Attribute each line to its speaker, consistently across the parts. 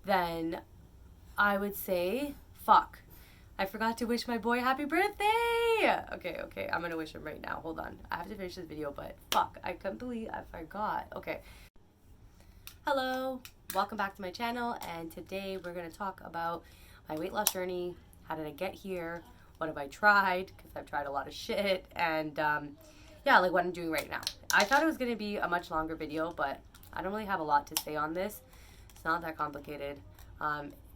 Speaker 1: then I would say, fuck, I forgot to wish my boy happy birthday. Okay, I'm gonna wish him right now. Hold on. I have to finish this video, but fuck, I can't believe I forgot. Okay. Hello, welcome back to my channel, and today we're gonna talk about my weight loss journey. How did I get here? What have I tried? Because I've tried a lot of shit, and yeah, like what I'm doing right now. I thought it was gonna be a much longer video, but I don't really have a lot to say on this. It's not that complicated.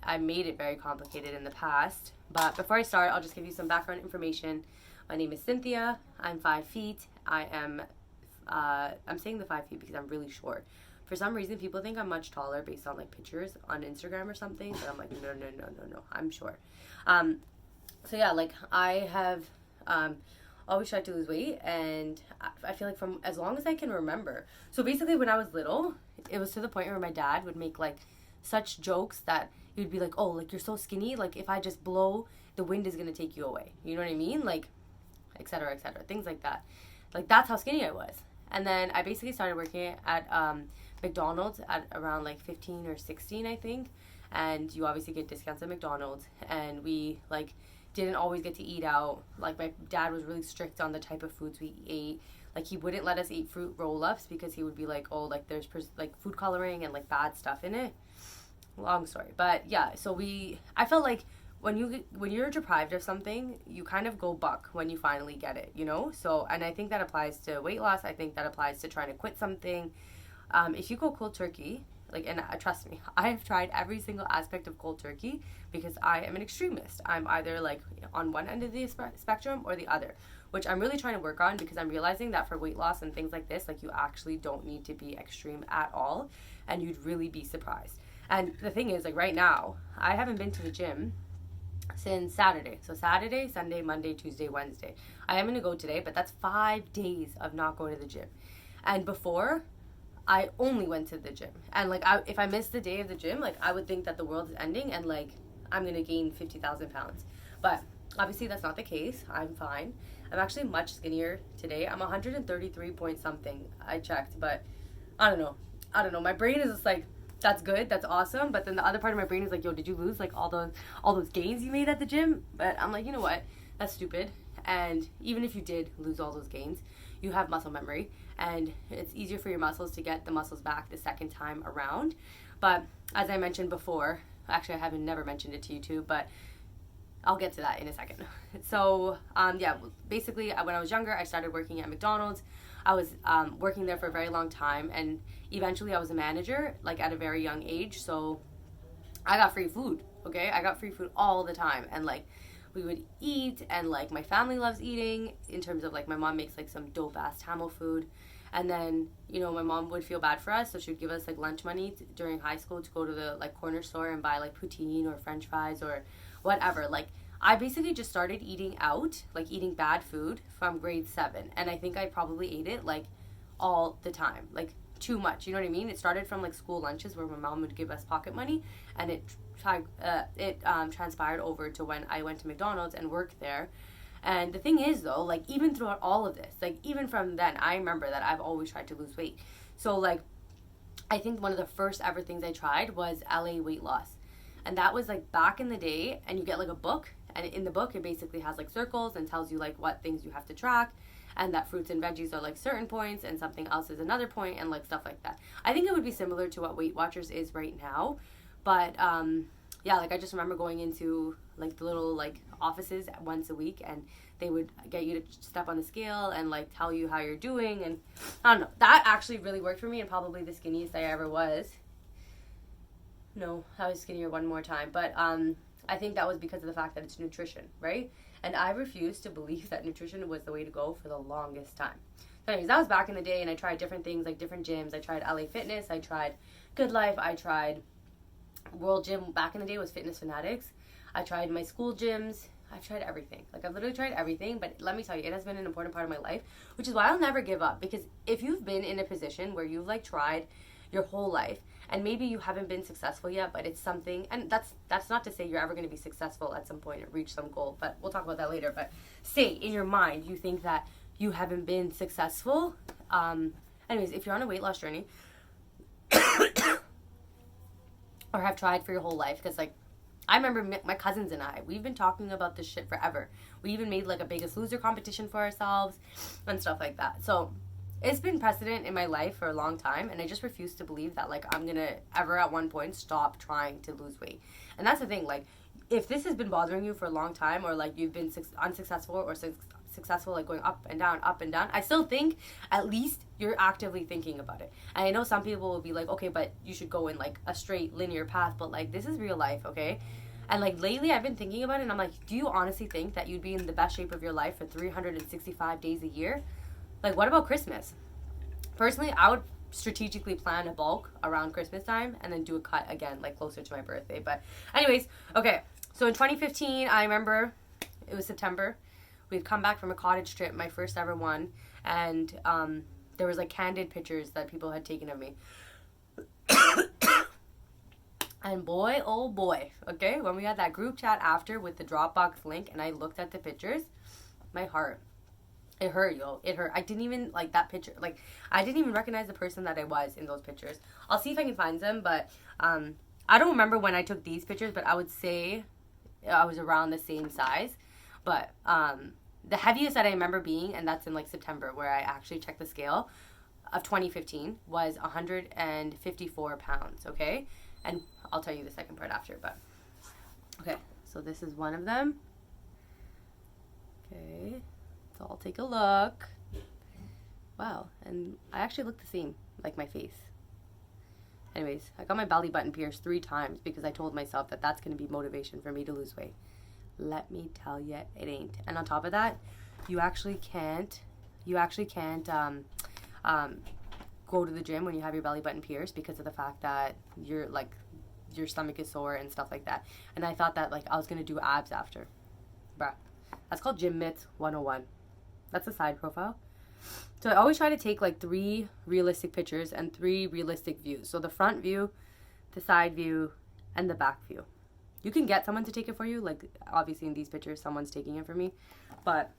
Speaker 1: I made it very complicated in the past. But before I start, I'll just give you some background information. My name is Cynthia. I'm 5 feet. I'm saying the 5 feet because I'm really short. For some reason, people think I'm much taller based on like pictures on Instagram or something. But I'm like, no. I'm short. So yeah, like I have always tried to lose weight, and I feel like from as long as I can remember. So basically, when I was little, it was to the point where my dad would make like such jokes that he would be like, oh, like you're so skinny, like if I just blow, the wind is gonna take you away. You know what I mean? Like, etc., things like that. Like that's how skinny I was. And then I basically started working at McDonald's at around like 15 or 16, I think. And you obviously get discounts at McDonald's, and we like didn't always get to eat out. Like my dad was really strict on the type of foods we ate. Like he wouldn't let us eat fruit roll-ups because he would be like, oh, like there's like food coloring and like bad stuff in it. Long story, but yeah, so I felt like when you're deprived of something, you kind of go buck when you finally get it, you know. So, and I think that applies to weight loss. I think that applies to trying to quit something. If you go cold turkey, like, and trust me, I have tried every single aspect of cold turkey because I am an extremist. I'm either like on one end of the spectrum or the other, which I'm really trying to work on because I'm realizing that for weight loss and things like this, like you actually don't need to be extreme at all, and you'd really be surprised. And the thing is, like right now, I haven't been to the gym since Saturday. So Saturday, Sunday, Monday, Tuesday, Wednesday. I am going to go today, but that's 5 days of not going to the gym. And before, I only went to the gym. And like, if I missed the day of the gym, like I would think that the world is ending and like I'm going to gain 50,000 pounds. But obviously that's not the case. I'm fine. I'm actually much skinnier today. I'm 133 point something. I checked, but I don't know. My brain is just like, that's good, that's awesome, but then the other part of my brain is like, yo, did you lose like all those gains you made at the gym? But I'm like, you know what, that's stupid. And even if you did lose all those gains, you have muscle memory, and it's easier for your muscles to get the muscles back the second time around. But as I mentioned before, actually I haven't never mentioned it to you too, but I'll get to that in a second. So yeah, basically when I was younger, I started working at McDonald's. I was working there for a very long time, and eventually I was a manager, like at a very young age, so I got free food, okay? I got free food all the time, and like we would eat, and like my family loves eating, in terms of like my mom makes like some dope-ass Tamil food, and then, you know, my mom would feel bad for us, so she would give us like lunch money during high school to go to the like corner store and buy like poutine or french fries or whatever. Like I basically just started eating out, like eating bad food from grade 7. And I think I probably ate it like all the time, like too much. You know what I mean? It started from like school lunches where my mom would give us pocket money, and it transpired over to when I went to McDonald's and worked there. And the thing is though, like even throughout all of this, like even from then, I remember that I've always tried to lose weight. So like, I think one of the first ever things I tried was LA weight loss. And that was like back in the day, and you get like a book, and in the book it basically has like circles and tells you like what things you have to track, and that fruits and veggies are like certain points and something else is another point, and like stuff like that. I think it would be similar to what Weight Watchers is right now, but yeah, like I just remember going into like the little like offices once a week, and they would get you to step on the scale and like tell you how you're doing, and I don't know, that actually really worked for me, and probably the skinniest I ever was. No, I was skinnier one more time, but I think that was because of the fact that it's nutrition, right? And I refused to believe that nutrition was the way to go for the longest time. So anyways, that was back in the day, and I tried different things, like different gyms. I tried LA Fitness, I tried Good Life, I tried World Gym. Back in the day was Fitness Fanatics. I tried my school gyms. I've tried everything. Like, I've literally tried everything, but let me tell you, it has been an important part of my life, which is why I'll never give up. Because if you've been in a position where you've like tried your whole life, and maybe you haven't been successful yet, but it's something, and that's not to say you're ever going to be successful at some point and reach some goal, but we'll talk about that later. But say in your mind you think that you haven't been successful. Anyways, if you're on a weight loss journey, or have tried for your whole life. Because like, I remember my cousins and we've been talking about this shit forever. We even made like a Biggest Loser competition for ourselves and stuff like that. So it's been precedent in my life for a long time, and I just refuse to believe that like I'm gonna ever at one point stop trying to lose weight. And that's the thing, like, if this has been bothering you for a long time, or like you've been unsuccessful or successful, like going up and down, I still think at least you're actively thinking about it. And I know some people will be like, okay, but you should go in like a straight linear path, but like this is real life, okay? And like lately I've been thinking about it, and I'm like, do you honestly think that you'd be in the best shape of your life for 365 days a year? Like, what about Christmas? Personally, I would strategically plan a bulk around Christmas time and then do a cut again, like closer to my birthday. But anyways, okay. So in 2015, I remember it was September. We'd come back from a cottage trip, my first ever one. And there was like candid pictures that people had taken of me. And boy, oh boy, okay, when we had that group chat after with the Dropbox link and I looked at the pictures, my heart, it hurt, yo. It hurt. I didn't even, like, that picture, like, I didn't even recognize the person that I was in those pictures. I'll see if I can find them, but I don't remember when I took these pictures, but I would say I was around the same size. But the heaviest that I remember being, and that's in, like, September, where I actually checked the scale of 2015, was 154 pounds, okay? And I'll tell you the second part after, but, okay. So this is one of them. Okay. So I'll take a look. Wow, and I actually look the same, like my face. Anyways, I got my belly button pierced 3 times because I told myself that that's going to be motivation for me to lose weight. Let me tell you, it ain't. And on top of that, you actually can't go to the gym when you have your belly button pierced because of the fact that you're like your stomach is sore and stuff like that. And I thought that like I was going to do abs after. Bruh. That's called Gym Myths 101. That's a side profile. So I always try to take like 3 realistic pictures and 3 realistic views. So the front view, the side view, and the back view. You can get someone to take it for you. Like obviously in these pictures, someone's taking it for me. But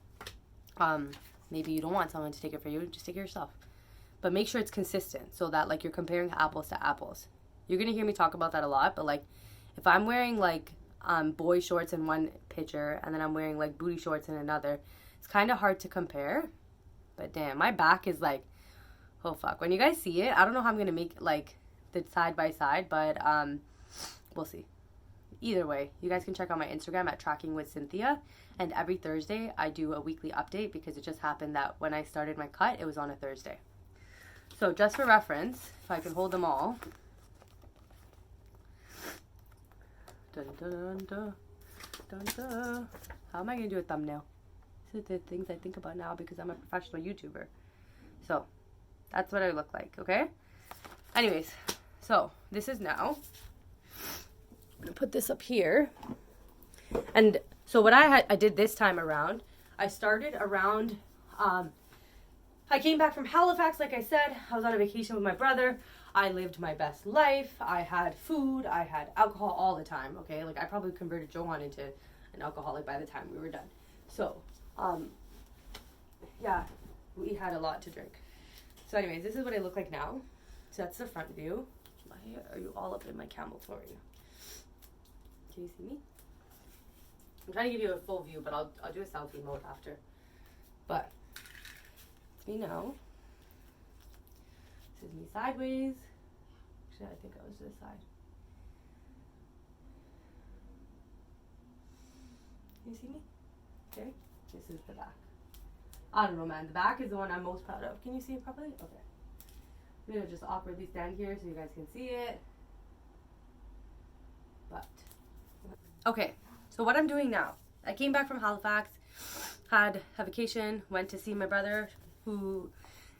Speaker 1: maybe you don't want someone to take it for you. Just take it yourself. But make sure it's consistent so that like you're comparing apples to apples. You're going to hear me talk about that a lot. But like if I'm wearing like boy shorts in one picture and then I'm wearing like booty shorts in another, it's kind of hard to compare. But damn, my back is like, oh fuck. When you guys see it, I don't know how I'm gonna make like the side by side, but we'll see. Either way, you guys can check out my Instagram at Tracking with Cynthia, and every Thursday I do a weekly update because it just happened that when I started my cut it was on a Thursday. So just for reference, if I can hold them all. Dun, dun, dun, dun, dun. How am I going to do a thumbnail? These are the things I think about now because I'm a professional YouTuber. So, that's what I look like, okay? Anyways, so this is now. I'm going to put this up here. And so what I did this time around, I started around, I came back from Halifax, like I said. I was on a vacation with my brother. I lived my best life. I had food. I had alcohol all the time, okay? Like, I probably converted Johan into an alcoholic by the time we were done. So, yeah, we had a lot to drink. So, anyways, this is what I look like now. So, that's the front view. Why are you all up in my camel toe? Can you see me? I'm trying to give you a full view, but I'll do a selfie mode after. But, it's me now. This is me sideways. Actually, I think I was to the side. Can you see me? Okay. This is the back. I don't know, man. The back is the one I'm most proud of. Can you see it properly? Okay. I'm going to just awkwardly stand here so you guys can see it. But. Okay. So what I'm doing now. I came back from Halifax. Had a vacation. Went to see my brother who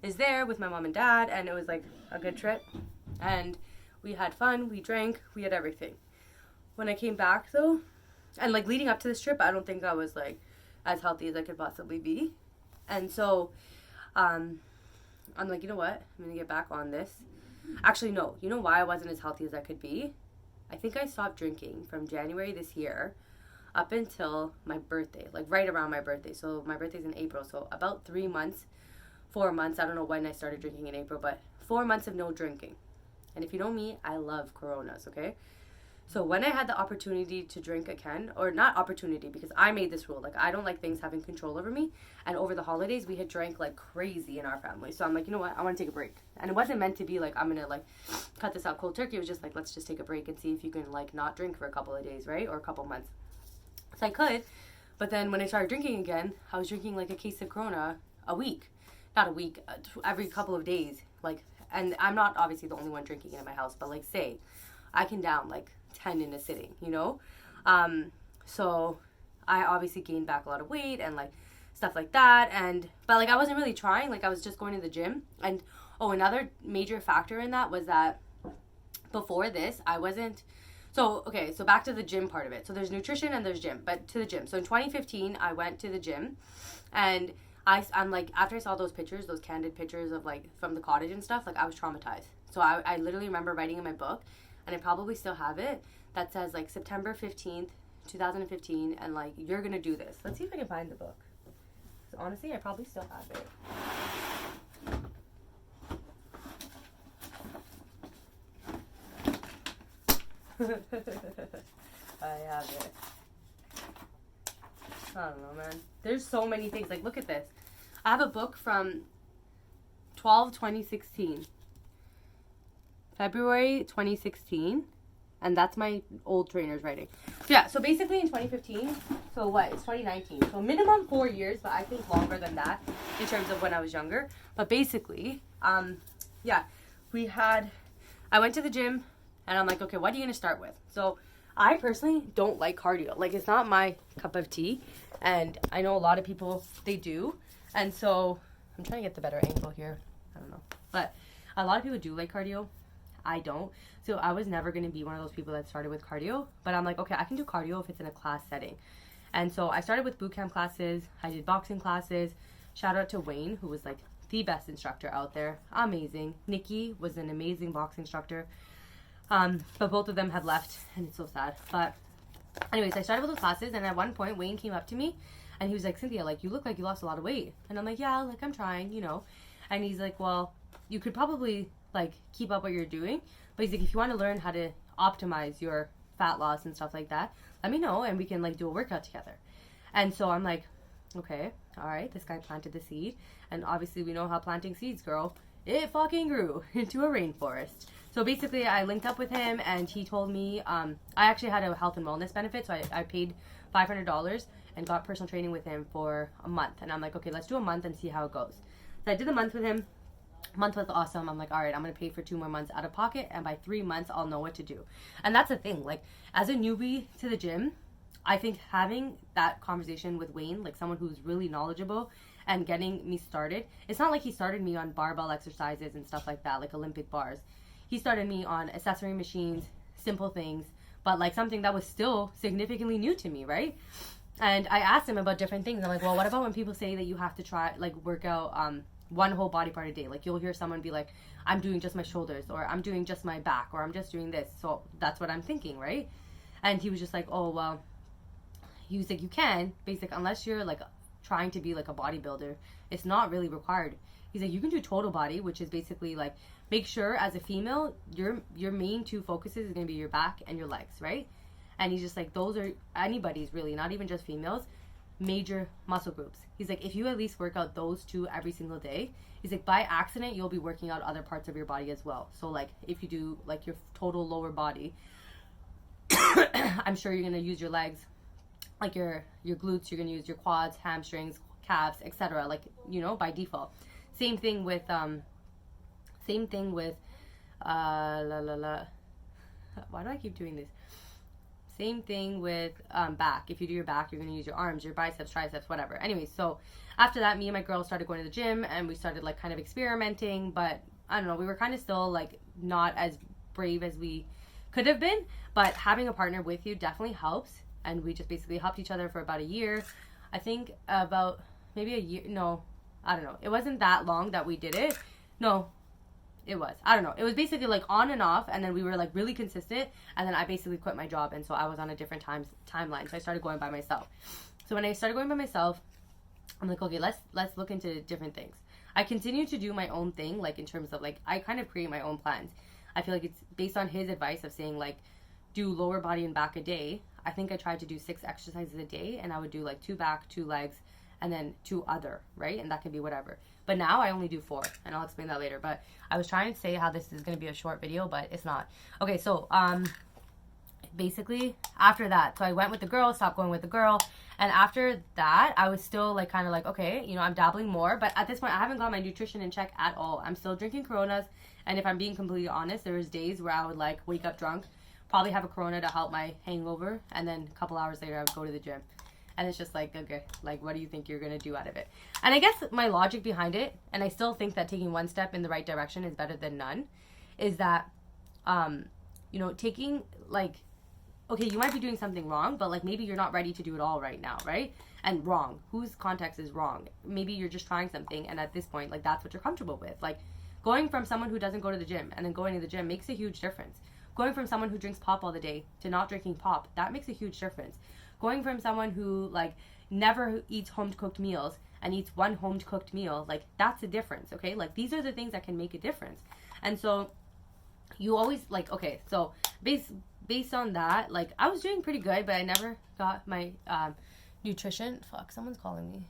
Speaker 1: is there with my mom and dad, and it was like a good trip, and we had fun, we drank, we had everything. When I came back though, and like leading up to this trip, I don't think I was like as healthy as I could possibly be, and so I'm like, you know what, I'm gonna get back on this. Actually no, you know why I wasn't as healthy as I could be? I think I stopped drinking from January this year up until my birthday, like right around my birthday. So my birthday's in April, so about 4 months, I don't know when I started drinking in April, but 4 months of no drinking. And if you know me, I love Coronas, okay? So when I had the opportunity to drink again, or not opportunity, because I made this rule, like I don't like things having control over me. And over the holidays, we had drank like crazy in our family. So I'm like, you know what? I want to take a break. And it wasn't meant to be like, I'm going to like cut this out cold turkey. It was just like, let's just take a break and see if you can like not drink for a couple of days, right? Or a couple months. So I could. But then when I started drinking again, I was drinking like a case of Corona a week. Not a week, every couple of days. Like, and I'm not obviously the only one drinking it in my house, but like say, I can down like 10 in a sitting, you know? So I obviously gained back a lot of weight and like stuff like that. But like I wasn't really trying, like I was just going to the gym. And another major factor in that was that before this, I wasn't. So, okay, so back to the gym part of it. So there's nutrition and there's gym, but to the gym. So in 2015, I went to the gym and I'm like, after I saw those pictures, those candid pictures of like from the cottage and stuff, like I was traumatized. So I literally remember writing in my book, and I probably still have it, that says like September 15th, 2015, and like, you're going to do this. Let's see if I can find the book. So honestly, I probably still have it. I have it. I don't know, man. There's so many things. Like, look at this. I have a book from 2016. February 2016. And that's my old trainer's writing. So yeah, so basically in 2015, so what? It's 2019. So minimum 4 years, but I think longer than that in terms of when I was younger. But basically, yeah, I went to the gym and I'm like, okay, what are you going to start with? So I personally don't like cardio. Like, it's not my cup of tea. And I know a lot of people, they do. And so I'm trying to get the better angle here. I don't know. But a lot of people do like cardio. I don't. So I was never going to be one of those people that started with cardio. But I'm like, okay, I can do cardio if it's in a class setting. And so I started with boot camp classes. I did boxing classes. Shout out to Wayne, who was like the best instructor out there. Amazing. Nikki was an amazing boxing instructor. But both of them had left, and it's so sad. But anyways, I started with those classes, and at one point, Wayne came up to me, and he was like, Cynthia, like, you look like you lost a lot of weight. And I'm like, yeah, like, I'm trying, you know. And he's like, well, you could probably, like, keep up what you're doing. But he's like, if you want to learn how to optimize your fat loss and stuff like that, let me know, and we can, like, do a workout together. And so I'm like, okay, all right, this guy planted the seed. And obviously, we know how planting seeds grow. It fucking grew into a rainforest. So basically, I linked up with him, and he told me, I actually had a health and wellness benefit, so I paid $500 and got personal training with him for a month. And I'm like, okay, let's do a month and see how it goes. So I did the month with him. Month was awesome. I'm like, all right, I'm going to pay for 2 more months out of pocket, and by 3 months, I'll know what to do. And that's the thing. Like, as a newbie to the gym, I think having that conversation with Wayne, like someone who's really knowledgeable and getting me started, it's not like he started me on barbell exercises and stuff like that, like Olympic bars. He started me on accessory machines, simple things, but like something that was still significantly new to me, right? And I asked him about different things. I'm like, well, what about when people say that you have to try, like, work out one whole body part a day? Like, you'll hear someone be like, I'm doing just my shoulders, or I'm doing just my back, or I'm just doing this. So that's what I'm thinking, right? And he was just like, oh, well, he was like, you can, unless you're like trying to be like a bodybuilder, it's not really required. He's like, you can do total body, which is basically like, make sure as a female, your main 2 focuses is going to be your back and your legs, right? And he's just like, those are anybody's really, not even just females, major muscle groups. He's like, if you at least work out those 2 every single day, he's like, by accident, you'll be working out other parts of your body as well. So like, if you do like your total lower body, I'm sure you're going to use your legs, like your glutes, you're going to use your quads, hamstrings, calves, etc. Like, you know, by default. Same thing with why do I keep doing this? Same thing with back. If you do your back, you're going to use your arms, your biceps, triceps, whatever. Anyway, so after that, me and my girls started going to the gym, and we started like kind of experimenting, but I don't know, we were kind of still like not as brave as we could have been, but having a partner with you definitely helps. And we just basically helped each other for about a year. I think about maybe a year. No, I don't know. It wasn't that long that we did it. No, it was. I don't know. It was basically like on and off, and then we were like really consistent, and then I basically quit my job, and so I was on a different timeline. So I started going by myself. So when I started going by myself, I'm like, okay, let's look into different things. I continue to do my own thing, like in terms of like I kind of create my own plans. I feel like it's based on his advice of saying like, do lower body and back a day. I think I tried to do 6 exercises a day, and I would do like 2 back, 2 legs, and then 2 other, right? And that can be whatever. But now I only do 4, and I'll explain that later. But I was trying to say how this is going to be a short video, but it's not. Okay, so basically after that, so I went with the girl, stopped going with the girl, and after that I was still like kind of like, okay, you know, I'm dabbling more, but at this point I haven't got my nutrition in check at all. I'm still drinking Coronas, and if I'm being completely honest, there was days where I would like wake up drunk, probably have a Corona to help my hangover, and then a couple hours later I would go to the gym. And it's just like, okay, like, what do you think you're going to do out of it? And I guess my logic behind it, and I still think that taking one step in the right direction is better than none, is that, you know, taking, like, okay, you might be doing something wrong, but, like, maybe you're not ready to do it all right now, right? And wrong. Whose context is wrong? Maybe you're just trying something, and at this point, like, that's what you're comfortable with. Like, going from someone who doesn't go to the gym and then going to the gym makes a huge difference. Going from someone who drinks pop all the day to not drinking pop, that makes a huge difference. Going from someone who, like, never eats home-cooked meals and eats one home-cooked meal, like, that's a difference, okay? Like, these are the things that can make a difference. And so you always, like, okay, so based on that, like, I was doing pretty good, but I never got my nutrition. Fuck, someone's calling me.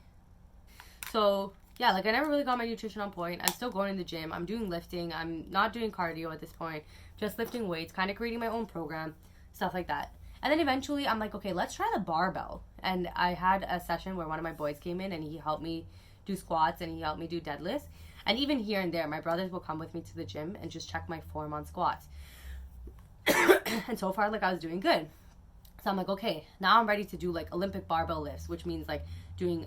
Speaker 1: So, yeah, like, I never really got my nutrition on point. I'm still going to the gym. I'm doing lifting. I'm not doing cardio at this point. Just lifting weights, kind of creating my own program, stuff like that. And then eventually I'm like, okay, let's try the barbell. And I had a session where one of my boys came in and he helped me do squats and he helped me do deadlifts. And even here and there, my brothers will come with me to the gym and just check my form on squats. And so far, like, I was doing good. So I'm like, okay, now I'm ready to do like Olympic barbell lifts, which means like doing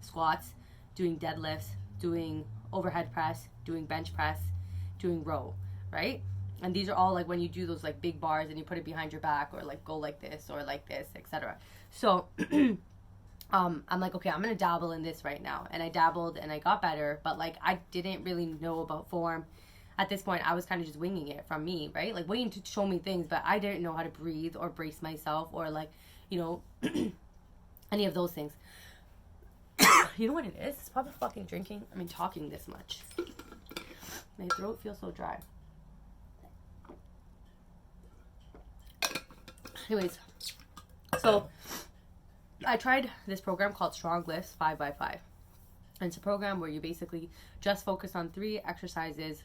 Speaker 1: squats, doing deadlifts, doing overhead press, doing bench press, doing row, right? And these are all like when you do those like big bars and you put it behind your back or like go like this or like this, etc. So I'm like, okay, I'm gonna dabble in this right now. And I dabbled and I got better, but like I didn't really know about form. At this point, I was kind of just winging it from me, right? Like waiting to show me things, but I didn't know how to breathe or brace myself or like, you know, any of those things. You know what it is? It's probably fucking talking this much. My throat feels so dry. Anyways, so I tried this program called Strong Lifts 5x5. And it's a program where you basically just focus on 3 exercises,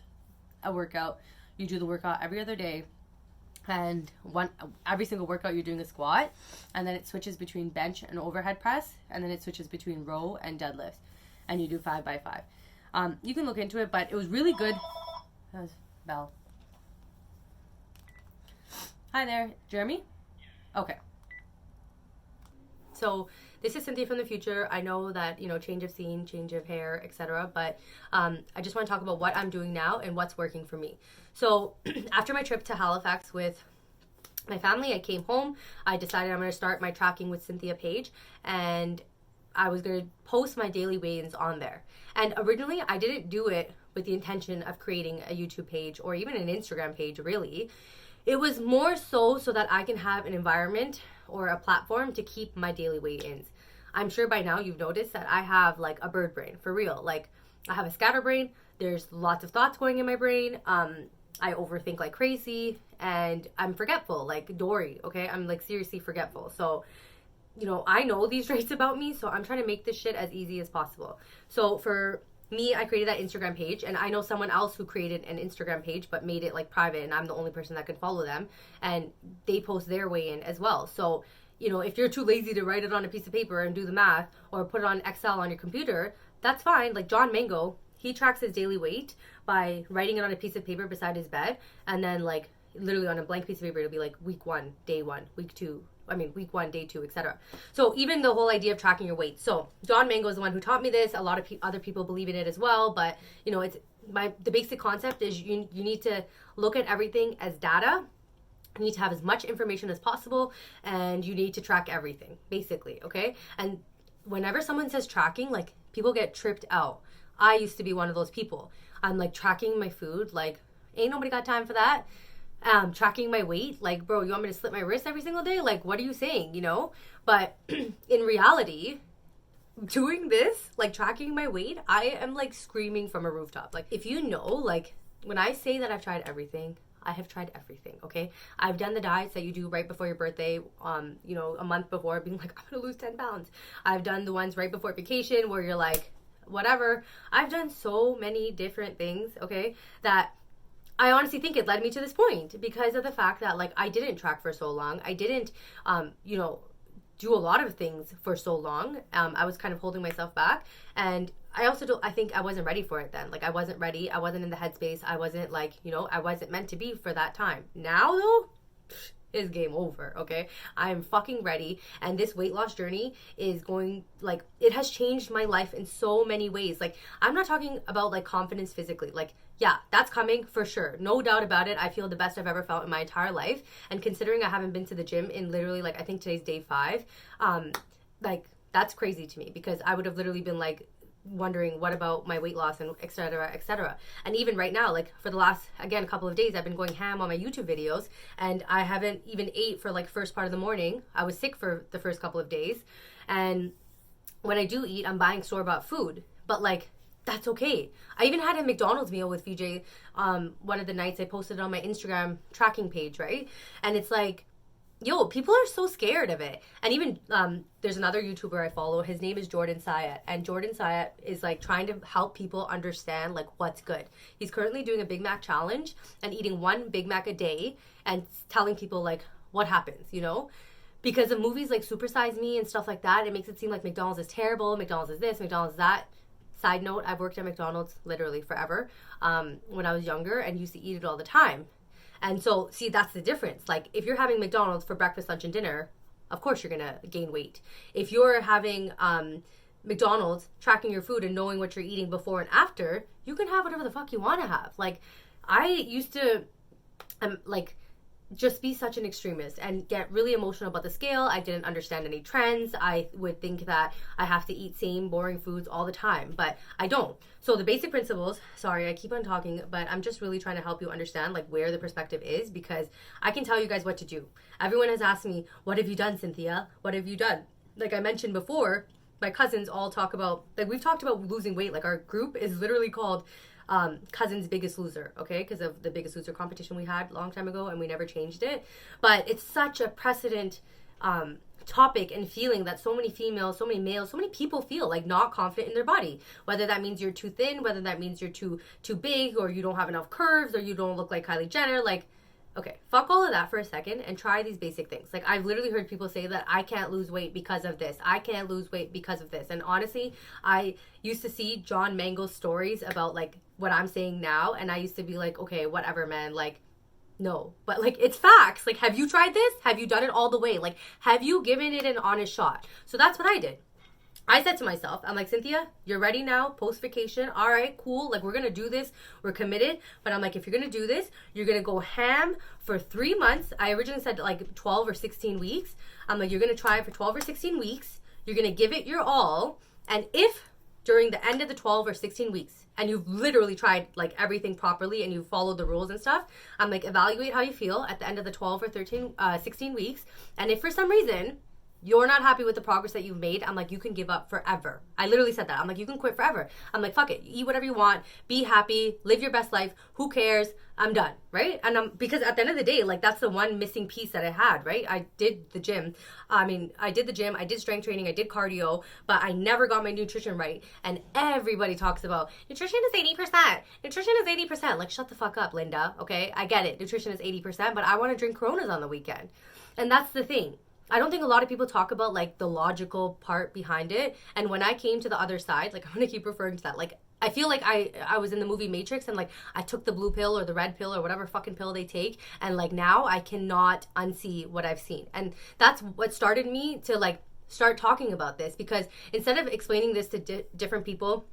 Speaker 1: a workout. You do the workout every other day, and every single workout you're doing a squat, and then it switches between bench and overhead press, and then it switches between row and deadlifts, and you do 5x5. You can look into it, but it was really good. That was Belle. Hi there, Jeremy? Okay. So this is Cynthia from the future. I know that, you know, change of scene, change of hair, etc. But I just want to talk about what I'm doing now and what's working for me. So after my trip to Halifax with my family, I came home. I decided I'm going to start my tracking with Cynthia page, and I was going to post my daily weigh-ins on there. And originally I didn't do it with the intention of creating a YouTube page or even an Instagram page, really. It was more so that I can have an environment or a platform to keep my daily weigh-ins. I'm sure by now you've noticed that I have like a bird brain, for real. Like I have a scatterbrain. There's lots of thoughts going in my brain. I overthink like crazy, and I'm forgetful, like Dory, okay? I'm like seriously forgetful. So, you know, I know these traits about me, so I'm trying to make this shit as easy as possible. So for me, I created that Instagram page, and I know someone else who created an Instagram page but made it like private, and I'm the only person that could follow them, and they post their weigh-in as well. So, you know, if you're too lazy to write it on a piece of paper and do the math or put it on Excel on your computer, that's fine. Like John Mango, he tracks his daily weight by writing it on a piece of paper beside his bed, and then like literally on a blank piece of paper it'll be like week 1, day 1, week 1, day 2, etc. So even the whole idea of tracking your weight. So John Mango is the one who taught me this. A lot of other people believe in it as well, but you know, the basic concept is you need to look at everything as data. You need to have as much information as possible, and you need to track everything, basically, okay? And whenever someone says tracking, like people get tripped out. I used to be one of those people. I'm like tracking my food, like ain't nobody got time for that. Tracking my weight, like, bro, you want me to slit my wrist every single day? Like, what are you saying, you know? But in reality, doing this, like tracking my weight, I am like screaming from a rooftop. Like, if you know, like when I say that I've tried everything, I have tried everything, okay? I've done the diets that you do right before your birthday, you know, a month before, being like, I'm gonna lose 10 pounds. I've done the ones right before vacation where you're like, whatever. I've done so many different things, okay, that I honestly think it led me to this point because of the fact that, like, I didn't track for so long. I didn't, you know, do a lot of things for so long. I was kind of holding myself back. And I also don't, I think I wasn't ready for it then. Like, I wasn't ready. I wasn't in the headspace. I wasn't, like, you know, I wasn't meant to be for that time. Now, though, is game over, okay? I am fucking ready, and this weight loss journey is going, like, it has changed my life in so many ways. Like, I'm not talking about, like, confidence physically. Like, yeah, that's coming for sure. No doubt about it. I feel the best I've ever felt in my entire life, and considering I haven't been to the gym in literally, like, I think today's day 5, like, that's crazy to me because I would have literally been, like, wondering what about my weight loss and et cetera, et cetera. And even right now, like for the last, again, couple of days, I've been going ham on my YouTube videos and I haven't even ate for like first part of the morning. I was sick for the first couple of days. And when I do eat, I'm buying store-bought food, but like, that's okay. I even had a McDonald's meal with VJ one of the nights. I posted it on my Instagram tracking page, right? And it's like, yo, people are so scared of it. And even there's another YouTuber I follow. His name is Jordan Syatt. And Jordan Syatt is like trying to help people understand like what's good. He's currently doing a Big Mac challenge and eating 1 Big Mac a day and telling people like what happens, you know? Because of movies like Super Size Me and stuff like that, it makes it seem like McDonald's is terrible, McDonald's is this, McDonald's is that. Side note, I've worked at McDonald's literally forever when I was younger and used to eat it all the time. And so, see, that's the difference. Like, if you're having McDonald's for breakfast, lunch, and dinner, of course you're going to gain weight. If you're having McDonald's, tracking your food and knowing what you're eating before and after, you can have whatever the fuck you want to have. Like, I used to, like, just be such an extremist and get really emotional about the scale. I didn't understand any trends. I would think that I have to eat same boring foods all the time, but I don't. So the basic principles, sorry, I keep on talking, but I'm just really trying to help you understand like where the perspective is because I can tell you guys what to do. Everyone has asked me, what have you done, Cynthia? What have you done? Like I mentioned before, my cousins all talk about, like we've talked about losing weight. Like our group is literally called Cousins Biggest Loser, okay, because of the Biggest Loser competition we had a long time ago and we never changed it. But it's such a precedent topic and feeling that so many females, so many males, so many people feel like not confident in their body, whether that means you're too thin, whether that means you're too big, or you don't have enough curves, or you don't look like Kylie Jenner. Like, okay, fuck all of that for a second and try these basic things. Like, I've literally heard people say that I can't lose weight because of this. I can't lose weight because of this. And honestly, I used to see John Mangle's stories about, like, what I'm saying now, and I used to be like, okay, whatever, man. Like, no. But, like, it's facts. Like, have you tried this? Have you done it all the way? Like, have you given it an honest shot? So that's what I did. I said to myself, I'm like, Cynthia, you're ready now, post-vacation. All right, cool. Like, we're going to do this. We're committed. But I'm like, if you're going to do this, you're going to go ham for 3 months. I originally said, like, 12 or 16 weeks. I'm like, you're going to try it for 12 or 16 weeks. You're going to give it your all. And if during the end of the 12 or 16 weeks, and you've literally tried, like, everything properly and you've followed the rules and stuff, I'm like, evaluate how you feel at the end of the 12 or 16 weeks. And if for some reason you're not happy with the progress that you've made, I'm like, you can give up forever. I literally said that. I'm like, you can quit forever. I'm like, fuck it. Eat whatever you want. Be happy. Live your best life. Who cares? I'm done, right? And because at the end of the day, like, that's the one missing piece that I had, right? I did the gym. I did the gym. I did strength training. I did cardio, but I never got my nutrition right. And everybody talks about nutrition is 80%. Nutrition is 80%. Like, shut the fuck up, Linda. Okay? I get it. Nutrition is 80%, but I want to drink Coronas on the weekend. And that's the thing. I don't think a lot of people talk about, like, the logical part behind it. And when I came to the other side, like, I'm going to keep referring to that. Like, I feel like I was in the movie Matrix and, like, I took the blue pill or the red pill or whatever fucking pill they take. And, like, now I cannot unsee what I've seen. And that's what started me to, like, start talking about this. Because instead of explaining this to different people,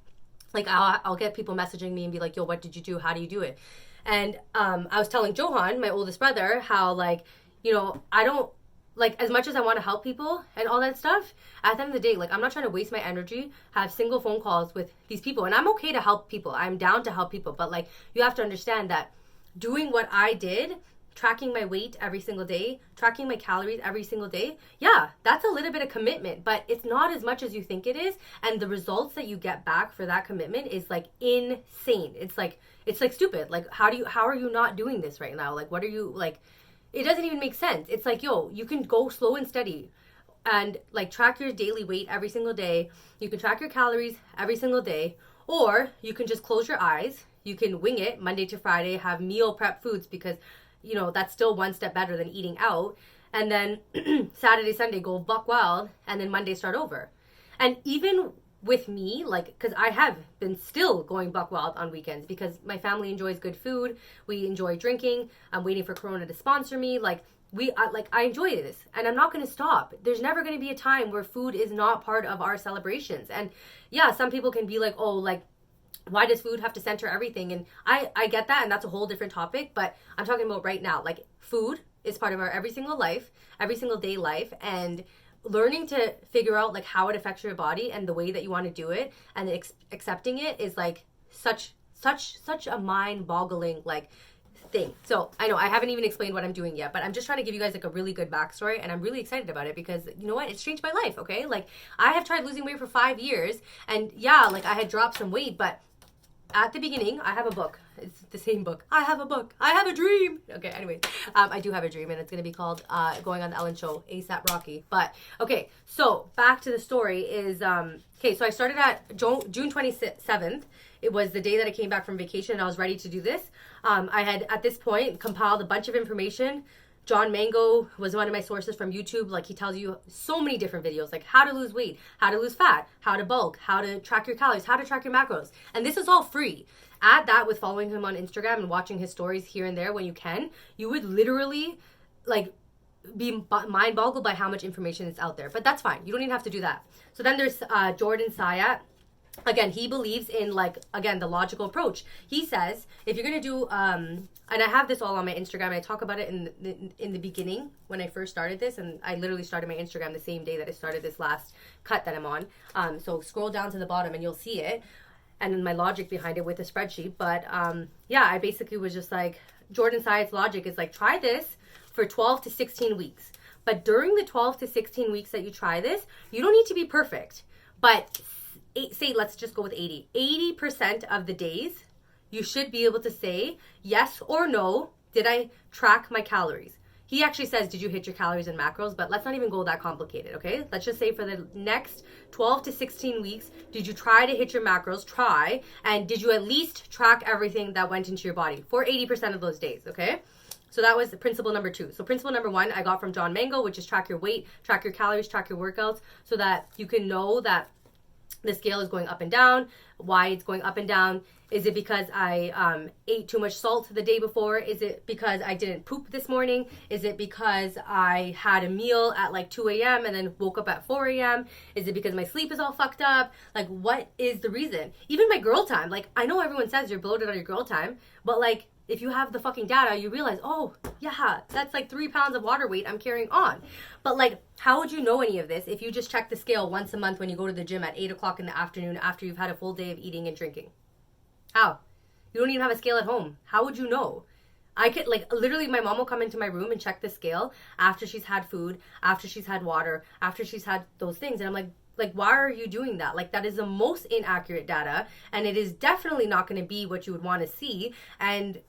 Speaker 1: like, I'll get people messaging me and be like, yo, what did you do? How do you do it? And I was telling Johan, my oldest brother, how, like, you know, I don't, like, as much as I want to help people and all that stuff, at the end of the day, like, I'm not trying to waste my energy, have single phone calls with these people. And I'm okay to help people. I'm down to help people. But, like, you have to understand that doing what I did, tracking my weight every single day, tracking my calories every single day, yeah, that's a little bit of commitment. But it's not as much as you think it is. And the results that you get back for that commitment is, like, insane. It's, like, It's like stupid. Like, how are you not doing this right now? Like, what are you, like, it doesn't even make sense. It's like, yo, you can go slow and steady and like track your daily weight every single day. You can track your calories every single day, or you can just close your eyes. You can wing it Monday to Friday, have meal prep foods because, you know, that's still one step better than eating out. And then Saturday, Sunday, go buck wild, and then Monday start over. And even with me, like, because I have been still going buck wild on weekends because my family enjoys good food. We enjoy drinking. I'm waiting for Corona to sponsor me. Like, I enjoy this, and I'm not going to stop. There's never going to be a time where food is not part of our celebrations. And yeah, some people can be like, oh, like, why does food have to center everything? And I get that, and that's a whole different topic, but I'm talking about right now. Like, food is part of our every single life, every single day life, and learning to figure out like how it affects your body and the way that you want to do it, and accepting it is like such a mind-boggling like thing. So I know I haven't even explained what I'm doing yet, but I'm just trying to give you guys like a really good backstory, and I'm really excited about it because you know what, it's changed my life. Okay, like I have tried losing weight for 5 years, and yeah, like I had dropped some weight, but at the beginning, I have a book. It's the same book. I have a book. I have a dream. Okay, anyway, I do have a dream, and it's going to be called Going on the Ellen Show, ASAP Rocky. But, okay, so back to the story is, okay, so I started at June 27th. It was the day that I came back from vacation, and I was ready to do this. I had, at this point, compiled a bunch of information. John Mango was one of my sources from YouTube. Like, he tells you so many different videos, like how to lose weight, how to lose fat, how to bulk, how to track your calories, how to track your macros. And this is all free. Add that with following him on Instagram and watching his stories here and there when you can. You would literally, like, be mind boggled by how much information is out there. But that's fine. You don't even have to do that. So then there's Jordan Sayat. Again, he believes in, like, again, the logical approach. He says, if you're going to do, and I have this all on my Instagram, I talk about it in the beginning when I first started this, and I literally started my Instagram the same day that I started this last cut that I'm on. So scroll down to the bottom and you'll see it, and then my logic behind it with a spreadsheet. But yeah, I basically was just like, Jordan Sayat's logic is like, try this for 12 to 16 weeks. But during the 12 to 16 weeks that you try this, you don't need to be perfect. But say, let's just go with 80. 80% of the days, you should be able to say yes or no, did I track my calories? He actually says, did you hit your calories and macros? But let's not even go that complicated, okay? Let's just say for the next 12 to 16 weeks, did you try to hit your macros? Try. And did you at least track everything that went into your body for 80% of those days, okay? So that was principle number 2. So principle number 1, I got from John Mango, which is track your weight, track your calories, track your workouts, so that you can know that the scale is going up and down. Why it's going up and down? Is it because I ate too much salt the day before? Is it because I didn't poop this morning? Is it because I had a meal at like 2 a.m. and then woke up at 4 a.m.? Is it because my sleep is all fucked up? Like, what is the reason? Even my girl time. Like, I know everyone says you're bloated on your girl time, but like, if you have the fucking data, you realize, oh, yeah, that's like 3 pounds of water weight I'm carrying on. But like, how would you know any of this if you just check the scale once a month when you go to the gym at 8 o'clock in the afternoon after you've had a full day of eating and drinking? How? You don't even have a scale at home. How would you know? I could, like, literally my mom will come into my room and check the scale after she's had food, after she's had water, after she's had those things. And I'm like, why are you doing that? Like, that is the most inaccurate data, and it is definitely not going to be what you would want to see. And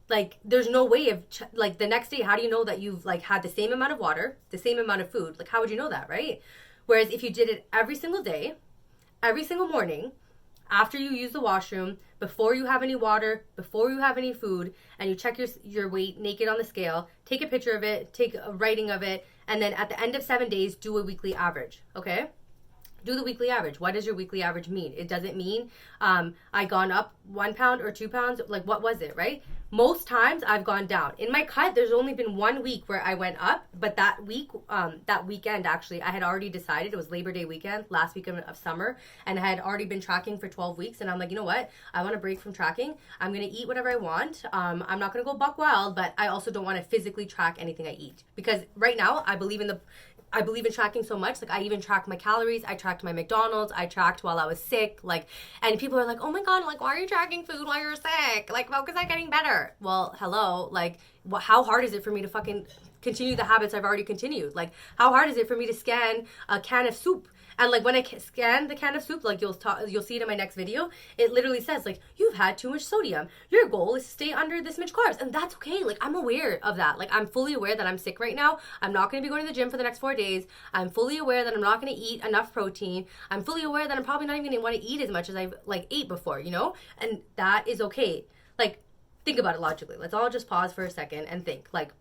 Speaker 1: like, there's no way of, like, the next day, how do you know that you've, like, had the same amount of water, the same amount of food? Like, how would you know that, right? Whereas if you did it every single day, every single morning, after you use the washroom, before you have any water, before you have any food, and you check your weight naked on the scale, take a picture of it, take a writing of it, and then at the end of 7 days, do a weekly average, okay? Do the weekly average. What does your weekly average mean? It doesn't mean I gone up 1 pound or 2 pounds. Like, what was it, right? Most times I've gone down. In my cut, there's only been 1 week where I went up, but that weekend, actually, I had already decided, it was Labor Day weekend, last weekend of summer, and I had already been tracking for 12 weeks, and I'm like, you know what? I want to break from tracking. I'm going to eat whatever I want. I'm not going to go buck wild, but I also don't want to physically track anything I eat. Because right now, I believe in tracking so much. Like, I even tracked my calories. I tracked my McDonald's. I tracked while I was sick. Like, and people are like, oh my God, like, why are you tracking food while you're sick? Like, focus on getting better. Well, hello. Like, how hard is it for me to fucking continue the habits I've already continued? Like, how hard is it for me to scan a can of soup And like when I scan the can of soup, like you'll see it in my next video, it literally says like, you've had too much sodium. Your goal is to stay under this much carbs. And that's okay. Like I'm aware of that. Like I'm fully aware that I'm sick right now. I'm not going to be going to the gym for the next 4 days. I'm fully aware that I'm not going to eat enough protein. I'm fully aware that I'm probably not even going to want to eat as much as I've like ate before, you know? And that is okay. Like think about it logically. Let's all just pause for a second and think. Like,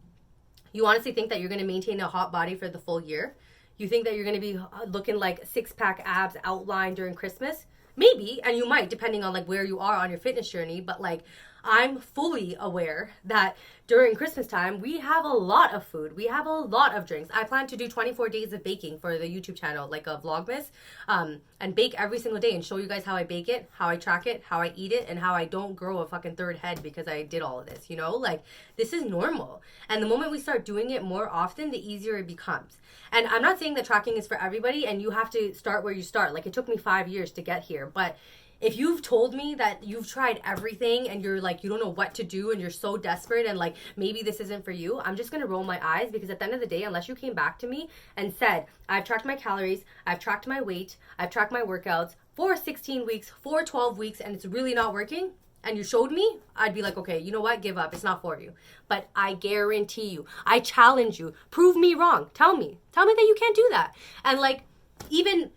Speaker 1: you honestly think that you're going to maintain a hot body for the full year? You think that you're going to be looking like six-pack abs outlined during Christmas? Maybe, and you might, depending on like where you are on your fitness journey. But like, I'm fully aware that during Christmas time, we have a lot of food. We have a lot of drinks. I plan to do 24 days of baking for the YouTube channel, like a Vlogmas, and bake every single day and show you guys how I bake it, how I track it, how I eat it, and how I don't grow a fucking third head because I did all of this, you know? Like, this is normal. And the moment we start doing it more often, the easier it becomes. And I'm not saying that tracking is for everybody and you have to start where you start. Like, it took me 5 years to get here, but if you've told me that you've tried everything and you're like, you don't know what to do and you're so desperate and like, maybe this isn't for you, I'm just going to roll my eyes, because at the end of the day, unless you came back to me and said, I've tracked my calories, I've tracked my weight, I've tracked my workouts for 16 weeks, for 12 weeks, and it's really not working, and you showed me, I'd be like, okay, you know what? Give up. It's not for you. But I guarantee you, I challenge you, prove me wrong. Tell me that you can't do that. And like, even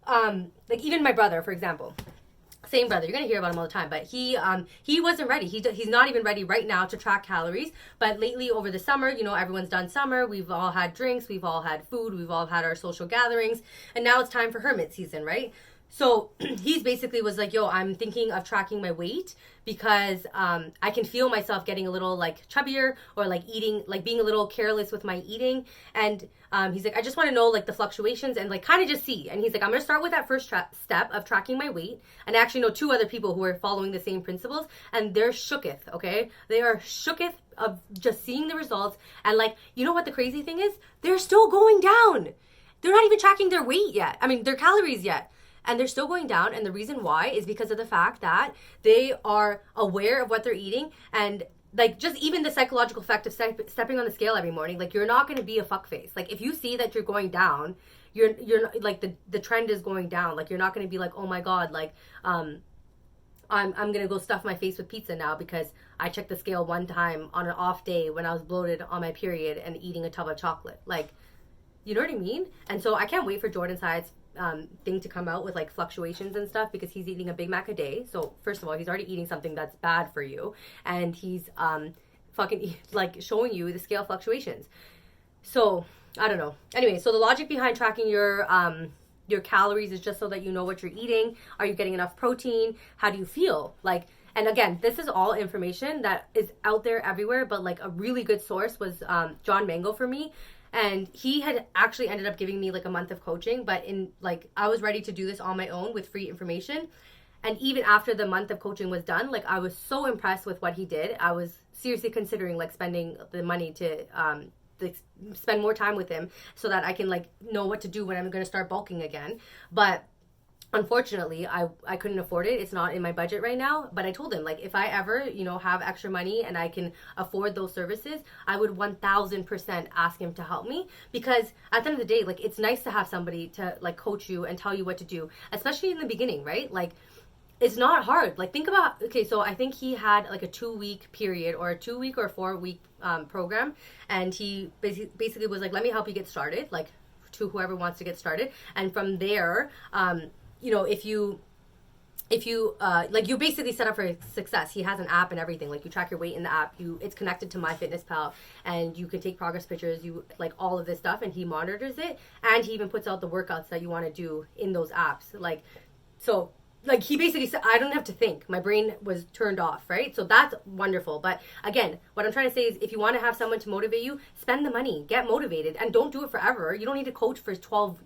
Speaker 1: my brother, for example, same brother, you're gonna hear about him all the time, but he wasn't ready. He's not even ready right now to track calories. But lately, over the summer, you know, everyone's done summer. We've all had drinks, we've all had food, we've all had our social gatherings, and now it's time for hermit season, right? So he's basically was like, yo, I'm thinking of tracking my weight because I can feel myself getting a little like chubbier, or like eating, like being a little careless with my eating. And he's like, I just want to know like the fluctuations and like kind of just see. And he's like, I'm going to start with that first step of tracking my weight. And I actually know 2 other people who are following the same principles, and they're shooketh, okay? They are shooketh of just seeing the results. And like, you know what the crazy thing is? They're still going down. They're not even tracking their weight yet. I mean, their calories yet. And they're still going down. And the reason why is because of the fact that they are aware of what they're eating. And like, just even the psychological effect of stepping on the scale every morning, like, you're not going to be a fuckface. Like, if you see that you're going down, you're like, the trend is going down. Like, you're not going to be like, oh my God, like, I'm going to go stuff my face with pizza now because I checked the scale one time on an off day when I was bloated on my period and eating a tub of chocolate. Like, you know what I mean? And so I can't wait for Jordan Side's thing to come out with like fluctuations and stuff, because he's eating a Big Mac a day. So first of all, he's already eating something that's bad for you, and he's fucking like showing you the scale fluctuations. So I don't know. Anyway, so the logic behind tracking your calories is just so that you know what you're eating. Are you getting enough protein? How do you feel? Like, and again, this is all information that is out there everywhere, but like a really good source was John Mango for me. And he had actually ended up giving me like a month of coaching, but in like, I was ready to do this on my own with free information. And even after the month of coaching was done, like, I was so impressed with what he did. I was seriously considering like spending the money to spend more time with him so that I can like know what to do when I'm going to start bulking again. But unfortunately, I couldn't afford it. It's not in my budget right now. But I told him, like, if I ever, you know, have extra money and I can afford those services, I would 1000% ask him to help me. Because at the end of the day, like, it's nice to have somebody to like coach you and tell you what to do, especially in the beginning, right? Like, it's not hard. Like, think about, okay, so I think he had like a 2-week period, or a 2-week or 4-week program. And he basically was like, let me help you get started, like, to whoever wants to get started. And from there, you know, if you like, you basically set up for success. He has an app and everything. Like, you track your weight in the app. It's connected to MyFitnessPal, and you can take progress pictures. You like all of this stuff, and he monitors it, and he even puts out the workouts that you want to do in those apps. Like, so. Like, he basically said, I don't have to think. My brain was turned off, right? So that's wonderful. But again, what I'm trying to say is, if you want to have someone to motivate you, spend the money, get motivated, and don't do it forever. You don't need to coach for 12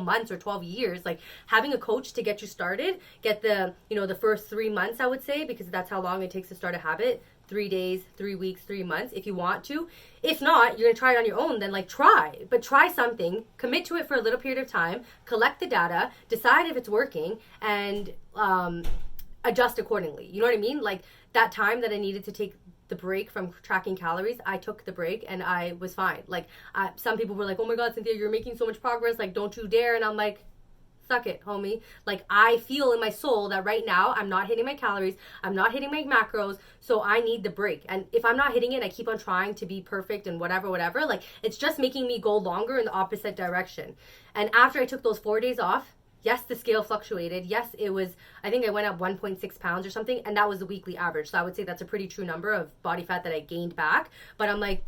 Speaker 1: months or 12 years. Like, having a coach to get you started, get the, you know, the first 3 months, I would say, because that's how long it takes to start a habit. 3 days, 3 weeks, 3 months, if you want to. If not, you're gonna try it on your own, then like, try. But try something, commit to it for a little period of time, collect the data, decide if it's working, and adjust accordingly. You know what I mean? Like, that time that I needed to take the break from tracking calories, I took the break and I was fine. Like, some people were like, oh my God, Cynthia, you're making so much progress, like, don't you dare. And I'm like, suck it, homie. Like, I feel in my soul that right now I'm not hitting my calories, I'm not hitting my macros, so I need the break. And if I'm not hitting it, I keep on trying to be perfect and whatever, like, it's just making me go longer in the opposite direction. And after I took those 4 days off, yes, the scale fluctuated. Yes, it was, I think I went up 1.6 pounds or something, and that was the weekly average. So I would say that's a pretty true number of body fat that I gained back. But I'm like,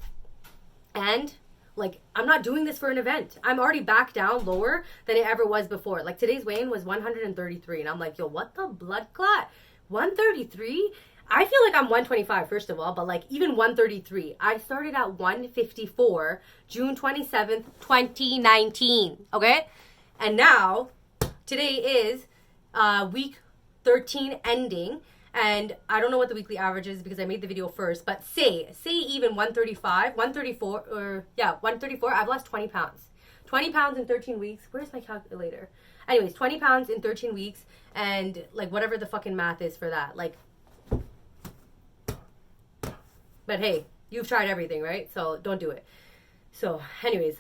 Speaker 1: and like, I'm not doing this for an event. I'm already back down lower than it ever was before. Like, today's weigh-in was 133, and I'm like, yo, what the blood clot? 133? I feel like I'm 125, first of all, but like, even 133. I started at 154, June 27th, 2019, okay? And now, today is week 13 ending, and I don't know what the weekly average is because I made the video first, but say even 135, 134, or yeah, 134, I've lost 20 pounds. 20 pounds in 13 weeks. Where's my calculator? Anyways, 20 pounds in 13 weeks, and like whatever the fucking math is for that. Like, but hey, you've tried everything, right? So don't do it. So anyways,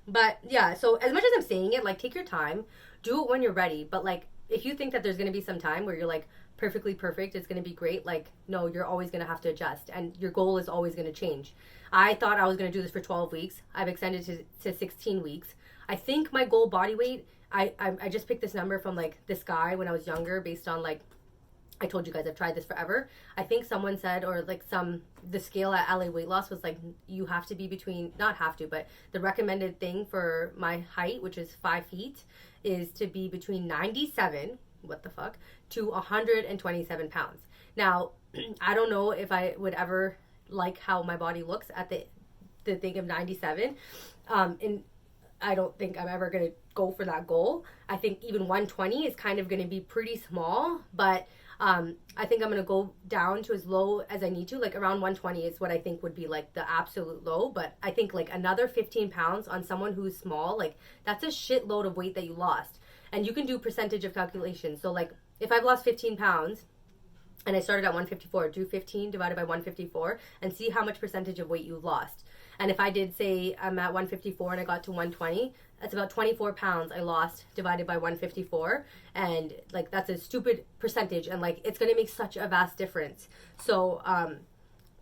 Speaker 1: but yeah, so as much as I'm saying it, like, take your time, do it when you're ready. But like, if you think that there's going to be some time where you're like perfectly perfect, it's going to be great, like, no, you're always going to have to adjust, and your goal is always going to change. I thought I was going to do this for 12 weeks. I've extended to 16 weeks. I think my goal body weight, I just picked this number from like this guy when I was younger based on like, I told you guys I've tried this forever. I think someone said, or like the scale at LA Weight Loss was like, you have to be between, not have to, but the recommended thing for my height, which is 5 feet, is to be between 97, what the fuck, to 127 pounds. Now, I don't know if I would ever like how my body looks at the thing of 97. And I don't think I'm ever going to go for that goal. I think even 120 is kind of going to be pretty small, but I think I'm going to go down to as low as I need to. Like, around 120 is what I think would be like the absolute low. But I think like another 15 pounds on someone who's small, like, that's a shitload of weight that you lost. And you can do percentage of calculation. So like, if I've lost 15 pounds and I started at 154, do 15 divided by 154 and see how much percentage of weight you lost. And if I did say I'm at 154 and I got to 120, that's about 24 pounds I lost divided by 154. And like, that's a stupid percentage, and like, it's going to make such a vast difference. So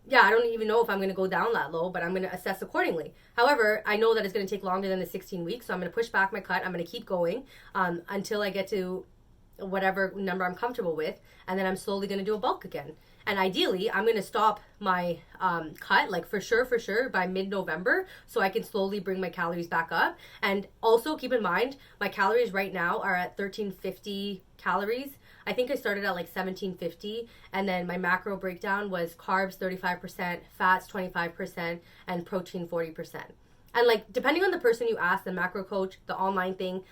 Speaker 1: yeah, I don't even know if I'm going to go down that low, but I'm going to assess accordingly. However, I know that it's going to take longer than the 16 weeks, so I'm going to push back my cut. I'm going to keep going until I get to whatever number I'm comfortable with, and then I'm slowly going to do a bulk again. And ideally, I'm going to stop my cut, like, for sure, by mid-November, so I can slowly bring my calories back up. And also keep in mind, my calories right now are at 1350 calories. I think I started at like 1750, and then my macro breakdown was carbs 35%, fats 25%, and protein 40%. And like, depending on the person you ask, the macro coach, the online thing,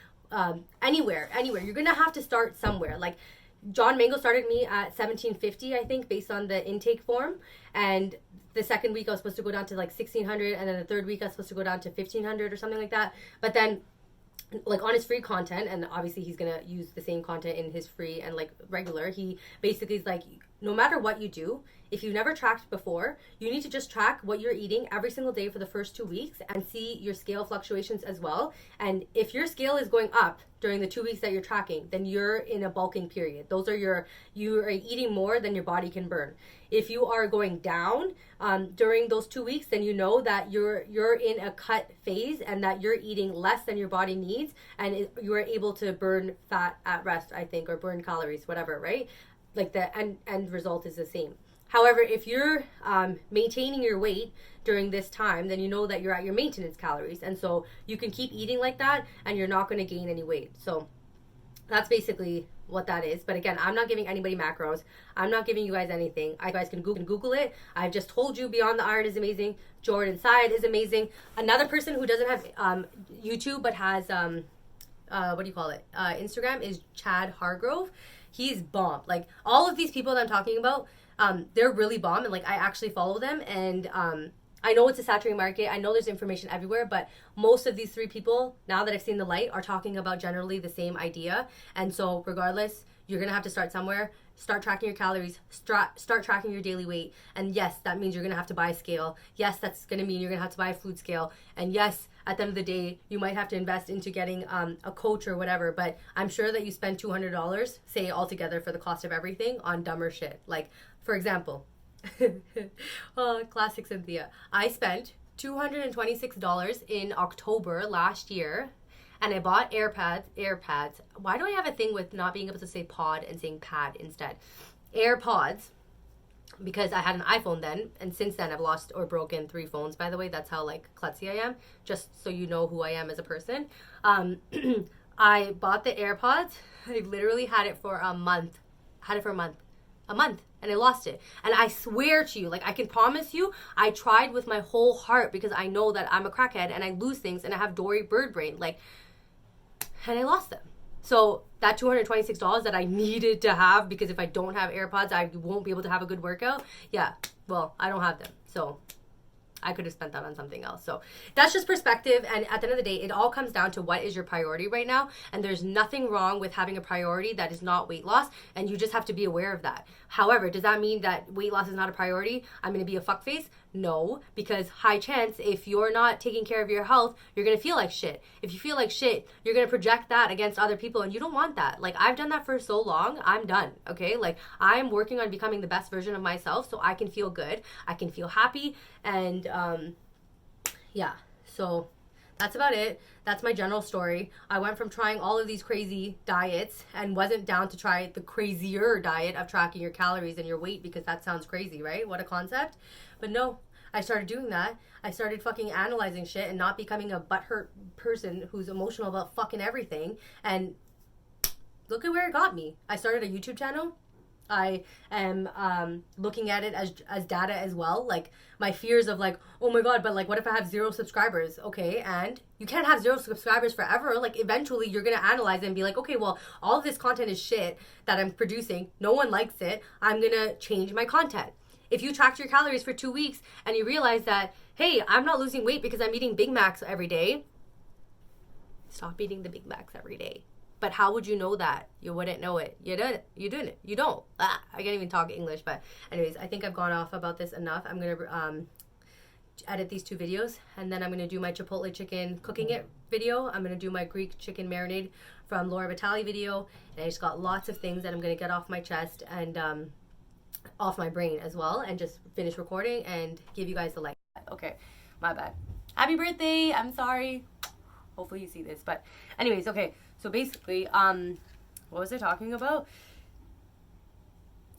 Speaker 1: anywhere, you're going to have to start somewhere. Like, John Mango started me at 1750, I think, based on the intake form. And the second week I was supposed to go down to like 1600, and then the third week I was supposed to go down to 1500 or something like that. But then, like, on his free content, and obviously he's gonna use the same content in his free and like regular, he basically is like, no matter what you do, if you've never tracked before, you need to just track what you're eating every single day for the first 2 weeks and see your scale fluctuations as well. And if your scale is going up during the 2 weeks that you're tracking, then you're in a bulking period. You are eating more than your body can burn. If you are going down during those 2 weeks, then you know that you're in a cut phase and that you're eating less than your body needs, and you are able to burn fat at rest, I think, or burn calories, whatever, right? Like, the end result is the same. However, if you're maintaining your weight during this time, then you know that you're at your maintenance calories. And so you can keep eating like that and you're not going to gain any weight. So that's basically what that is. But again, I'm not giving anybody macros. I'm not giving you guys anything. You guys can Google it. I've just told you Beyond the Iron is amazing. Jordan Syed is amazing. Another person who doesn't have YouTube but has, Instagram is Chad Hargrove. He's bomb. Like, all of these people that I'm talking about, they're really bomb, and like, I actually follow them, and I know it's a saturated market. I know there's information everywhere, but most of these 3 people, now that I've seen the light, are talking about generally the same idea. And so regardless, you're gonna have to start somewhere.
Speaker 2: start tracking your calories, start tracking your daily weight. And yes, that means you're going to have to buy a scale. Yes, that's going to mean you're going to have to buy a food scale. And yes, at the end of the day, you might have to invest into getting a coach or whatever. But I'm sure that you spend $200, say altogether for the cost of everything, on dumber shit. Like, for example, oh, classic Cynthia. I spent $226 in October last year, and I bought AirPods. Why do I have a thing with not being able to say pod and saying pad instead? AirPods, because I had an iPhone then, and since then I've lost or broken 3 phones, by the way. That's how, like, klutzy I am, just so you know who I am as a person. I bought the AirPods. I literally had it for a month. And I lost it. And I swear to you, like, I can promise you, I tried with my whole heart, because I know that I'm a crackhead and I lose things and I have Dory bird brain, like, and I lost them. So that $226 that I needed to have, because if I don't have AirPods, I won't be able to have a good workout. Yeah, well, I don't have them. So I could have spent that on something else. So that's just perspective. And at the end of the day, it all comes down to what is your priority right now. And there's nothing wrong with having a priority that is not weight loss. And you just have to be aware of that. However, does that mean that weight loss is not a priority? I'm going to be a fuckface? No, because high chance, if you're not taking care of your health, you're going to feel like shit. If you feel like shit, you're going to project that against other people, and you don't want that. Like, I've done that for so long. I'm done. Okay. Like, I'm working on becoming the best version of myself so I can feel good. I can feel happy. And, yeah, so that's about it. That's my general story. I went from trying all of these crazy diets and wasn't down to try the crazier diet of tracking your calories and your weight, because that sounds crazy, right? What a concept. But no, I started doing that. I started fucking analyzing shit and not becoming a butthurt person who's emotional about fucking everything. And look at where it got me. I started a YouTube channel. I am looking at it as data as well. Like, my fears of, like, oh my god, but, like, what if I have 0 subscribers? Okay, and you can't have 0 subscribers forever. Like, eventually you're gonna analyze it and be like, okay, well, all of this content is shit that I'm producing. No one likes it. I'm gonna change my content. If you tracked your calories for 2 weeks and you realize that, hey, I'm not losing weight because I'm eating Big Macs every day, stop eating the Big Macs every day. But how would you know that? You wouldn't know it. You didn't. You don't. I can't even talk English. But anyways, I think I've gone off about this enough. I'm going to edit these 2 videos. And then I'm going to do my Chipotle chicken cooking it video. I'm going to do my Greek chicken marinade from Laura Vitale video. And I just got lots of things that I'm going to get off my chest and off my brain as well. And just finish recording and give you guys the like.
Speaker 1: Okay, my bad. Happy birthday. I'm sorry. Hopefully you see this. But anyways, okay. So basically, what was I talking about?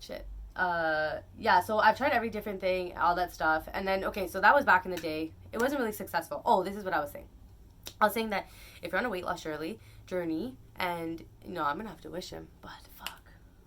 Speaker 1: Shit. Yeah, so I've tried every different thing, all that stuff. And then, okay, so that was back in the day. It wasn't really successful. Oh, this is what I was saying. I was saying that if you're on a weight loss journey, and, you know, I'm going to have to wish him, but